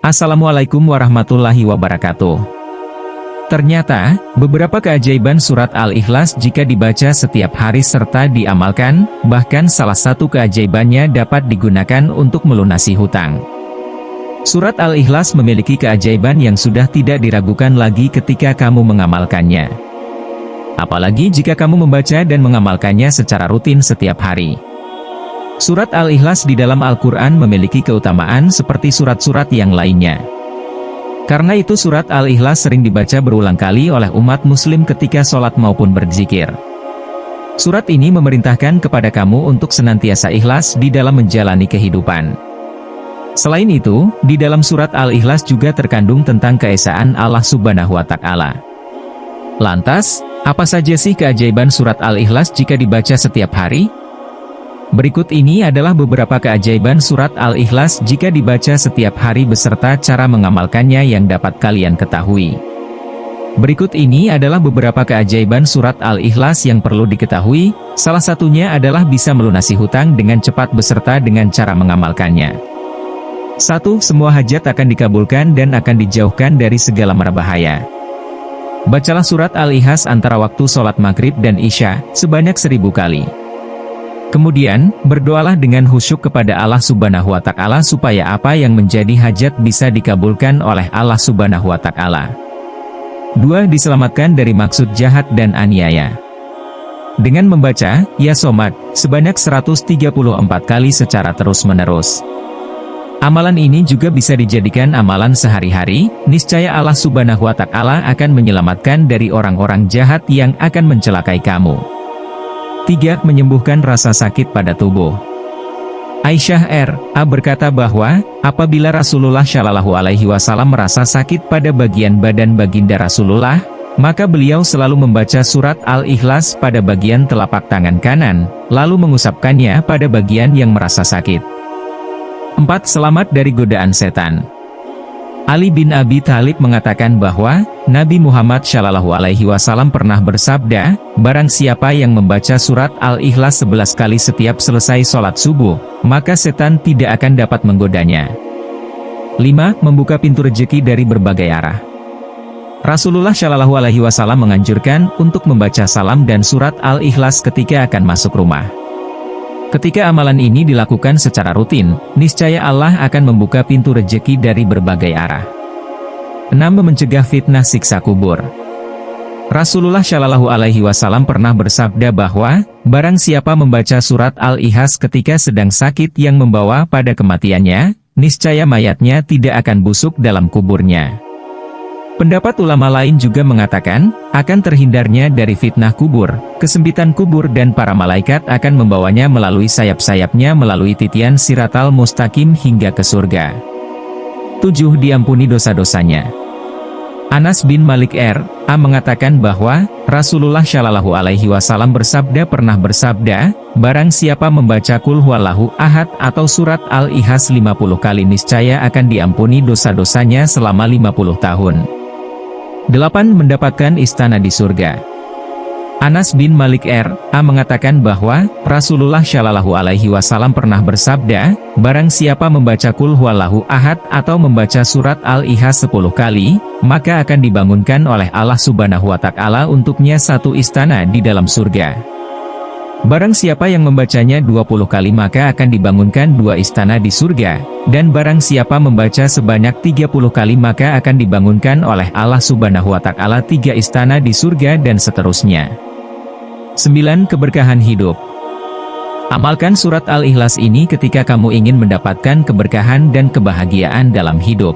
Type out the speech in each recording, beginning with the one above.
Assalamualaikum warahmatullahi wabarakatuh. Ternyata, beberapa keajaiban surat Al-Ikhlas jika dibaca setiap hari serta diamalkan, bahkan salah satu keajaibannya dapat digunakan untuk melunasi hutang. Surat Al-Ikhlas memiliki keajaiban yang sudah tidak diragukan lagi ketika kamu mengamalkannya. Apalagi jika kamu membaca dan mengamalkannya secara rutin setiap hari. Surat Al-Ikhlas di dalam Al-Quran memiliki keutamaan seperti surat-surat yang lainnya. Karena itu surat Al-Ikhlas sering dibaca berulang kali oleh umat muslim ketika sholat maupun berzikir. Surat ini memerintahkan kepada kamu untuk senantiasa ikhlas di dalam menjalani kehidupan. Selain itu, di dalam surat Al-Ikhlas juga terkandung tentang keesaan Allah Subhanahu wa Ta'ala. Lantas, apa saja sih keajaiban surat Al-Ikhlas jika dibaca setiap hari? Berikut ini adalah beberapa keajaiban surat Al-Ikhlas jika dibaca setiap hari beserta cara mengamalkannya yang dapat kalian ketahui. Berikut ini adalah beberapa keajaiban surat Al-Ikhlas yang perlu diketahui, salah satunya adalah bisa melunasi hutang dengan cepat beserta dengan cara mengamalkannya. 1. Semua hajat akan dikabulkan dan akan dijauhkan dari segala mara bahaya. Bacalah surat Al-Ikhlas antara waktu sholat maghrib dan isya, sebanyak 1000 kali. Kemudian, berdoalah dengan khusyuk kepada Allah Subhanahu wa Ta'ala supaya apa yang menjadi hajat bisa dikabulkan oleh Allah Subhanahu wa Ta'ala. 2. Diselamatkan dari maksud jahat dan aniaya. Dengan membaca, Ya Somad, sebanyak 134 kali secara terus-menerus. Amalan ini juga bisa dijadikan amalan sehari-hari, niscaya Allah Subhanahu wa Ta'ala akan menyelamatkan dari orang-orang jahat yang akan mencelakai kamu. 3. Menyembuhkan rasa sakit pada tubuh. Aisyah R.A. berkata bahwa, apabila Rasulullah Shallallahu Alaihi Wasallam merasa sakit pada bagian badan baginda Rasulullah, maka beliau selalu membaca surat Al-Ikhlas pada bagian telapak tangan kanan, lalu mengusapkannya pada bagian yang merasa sakit. 4. Selamat dari godaan setan. Ali bin Abi Thalib mengatakan bahwa, Nabi Muhammad Shallallahu Alaihi Wasallam pernah bersabda, barang siapa yang membaca surat Al-Ikhlas 11 kali setiap selesai sholat subuh, maka setan tidak akan dapat menggodanya. 5. Membuka pintu rezeki dari berbagai arah. Rasulullah Shallallahu Alaihi Wasallam menganjurkan untuk membaca salam dan surat Al-Ikhlas ketika akan masuk rumah. Ketika amalan ini dilakukan secara rutin, niscaya Allah akan membuka pintu rezeki dari berbagai arah. 6. Mencegah fitnah siksa kubur. Rasulullah Shallallahu Alaihi Wasallam pernah bersabda bahwa, barang siapa membaca surat Al-Ikhlas ketika sedang sakit yang membawa pada kematiannya, niscaya mayatnya tidak akan busuk dalam kuburnya. Pendapat ulama lain juga mengatakan, akan terhindarnya dari fitnah kubur, kesempitan kubur dan para malaikat akan membawanya melalui sayap-sayapnya melalui titian Siratal Mustaqim hingga ke surga. 7. Diampuni dosa-dosanya. Anas bin Malik R.A. mengatakan bahwa, Rasulullah Shallallahu Alaihi Wasallam pernah bersabda, barang siapa membaca Qul Huwallahu Ahad atau surat Al-Ikhlas 50 kali niscaya akan diampuni dosa-dosanya selama 50 tahun. 8. Mendapatkan istana di surga. Anas bin Malik R.A. mengatakan bahwa, Rasulullah Shallallahu Alaihi Wasallam pernah bersabda, barang siapa membaca Qul Huwallahu Ahad atau membaca surat Al-Ikhlas 10 kali, maka akan dibangunkan oleh Allah Subhanahu wa Ta'ala untuknya satu istana di dalam surga. Barang siapa yang membacanya 20 kali maka akan dibangunkan 2 istana di surga, dan barang siapa membaca sebanyak 30 kali maka akan dibangunkan oleh Allah Subhanahu wa Ta'ala 3 istana di surga dan seterusnya. 9. Keberkahan hidup. Amalkan surat Al-Ikhlas ini ketika kamu ingin mendapatkan keberkahan dan kebahagiaan dalam hidup.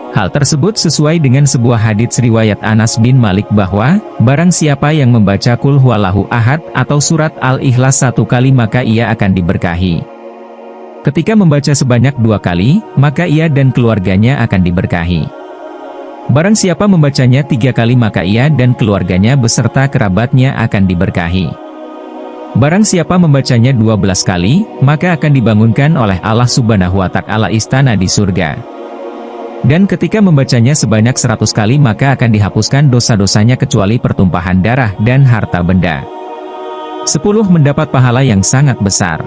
Hal tersebut sesuai dengan sebuah hadits riwayat Anas bin Malik bahwa, barang siapa yang membaca Qul Huwallahu Ahad atau surat Al-Ikhlas 1 kali maka ia akan diberkahi. Ketika membaca sebanyak 2 kali, maka ia dan keluarganya akan diberkahi. Barang siapa membacanya 3 kali maka ia dan keluarganya beserta kerabatnya akan diberkahi. Barang siapa membacanya 12 kali, maka akan dibangunkan oleh Allah Subhanahu wa Ta'ala istana di surga. Dan ketika membacanya sebanyak 100 kali maka akan dihapuskan dosa-dosanya kecuali pertumpahan darah dan harta benda. 10. Mendapat pahala yang sangat besar.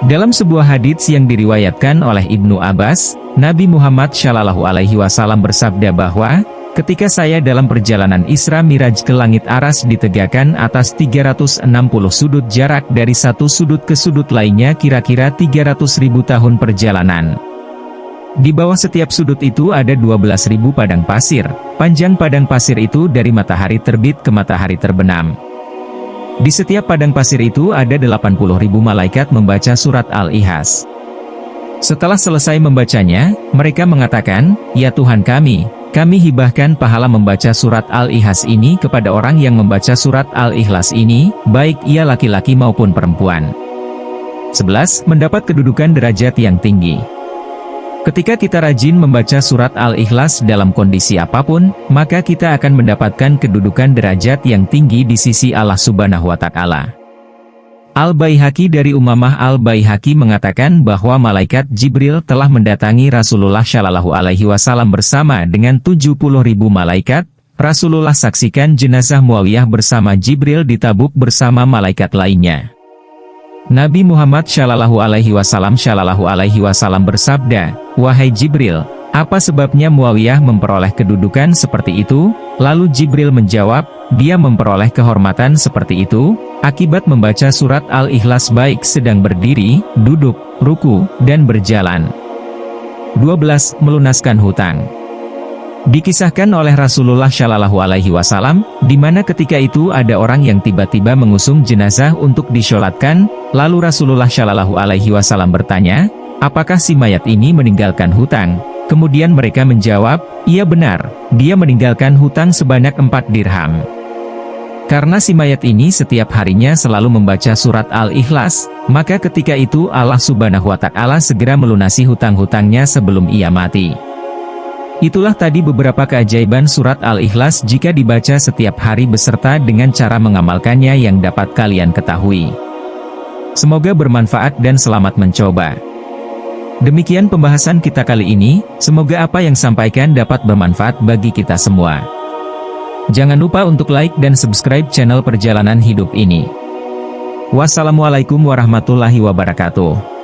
Dalam sebuah hadits yang diriwayatkan oleh Ibnu Abbas, Nabi Muhammad Shallallahu Alaihi Wasallam bersabda bahwa, ketika saya dalam perjalanan Isra Miraj ke langit aras ditegakkan atas 360 sudut jarak dari satu sudut ke sudut lainnya kira-kira 300.000 tahun perjalanan. Di bawah setiap sudut itu ada 12.000 padang pasir, panjang padang pasir itu dari matahari terbit ke matahari terbenam. Di setiap padang pasir itu ada 80.000 malaikat membaca surat Al-Ihlas. Setelah selesai membacanya, mereka mengatakan, "Ya Tuhan kami hibahkan pahala membaca surat Al-Ihlas ini kepada orang yang membaca surat Al-Ihlas ini, baik ia laki-laki maupun perempuan." 11. Mendapat kedudukan derajat yang tinggi. Ketika kita rajin membaca surat Al-Ihlas dalam kondisi apapun, maka kita akan mendapatkan kedudukan derajat yang tinggi di sisi Allah Subhanahu wa Ta'ala. Al-Baihaqi dari Umamah Al-Baihaqi mengatakan bahwa malaikat Jibril telah mendatangi Rasulullah Shallallahu Alaihi Wasallam bersama dengan 70.000 malaikat. Rasulullah saksikan jenazah Muawiyah bersama Jibril di Tabuk bersama malaikat lainnya. Nabi Muhammad Shallallahu Alaihi Wasallam bersabda, "Wahai Jibril, apa sebabnya Muawiyah memperoleh kedudukan seperti itu?" Lalu Jibril menjawab, "Dia memperoleh kehormatan seperti itu akibat membaca surat Al-Ihlas baik sedang berdiri, duduk, ruku, dan berjalan." 12. Melunaskan hutang. Dikisahkan oleh Rasulullah Shallallahu Alaihi Wasallam, di mana ketika itu ada orang yang tiba-tiba mengusung jenazah untuk disholatkan, lalu Rasulullah Shallallahu Alaihi Wasallam bertanya, "Apakah si mayat ini meninggalkan hutang?" Kemudian mereka menjawab, "Iya benar, dia meninggalkan hutang sebanyak 4 dirham." Karena si mayat ini setiap harinya selalu membaca surat Al-Ihlas, maka ketika itu Allah Subhanahu wa Ta'ala segera melunasi hutang-hutangnya sebelum ia mati. Itulah tadi beberapa keajaiban surat Al-Ihlas jika dibaca setiap hari beserta dengan cara mengamalkannya yang dapat kalian ketahui. Semoga bermanfaat dan selamat mencoba. Demikian pembahasan kita kali ini, semoga apa yang sampaikan dapat bermanfaat bagi kita semua. Jangan lupa untuk like dan subscribe channel Perjalanan Hidup ini. Wassalamualaikum warahmatullahi wabarakatuh.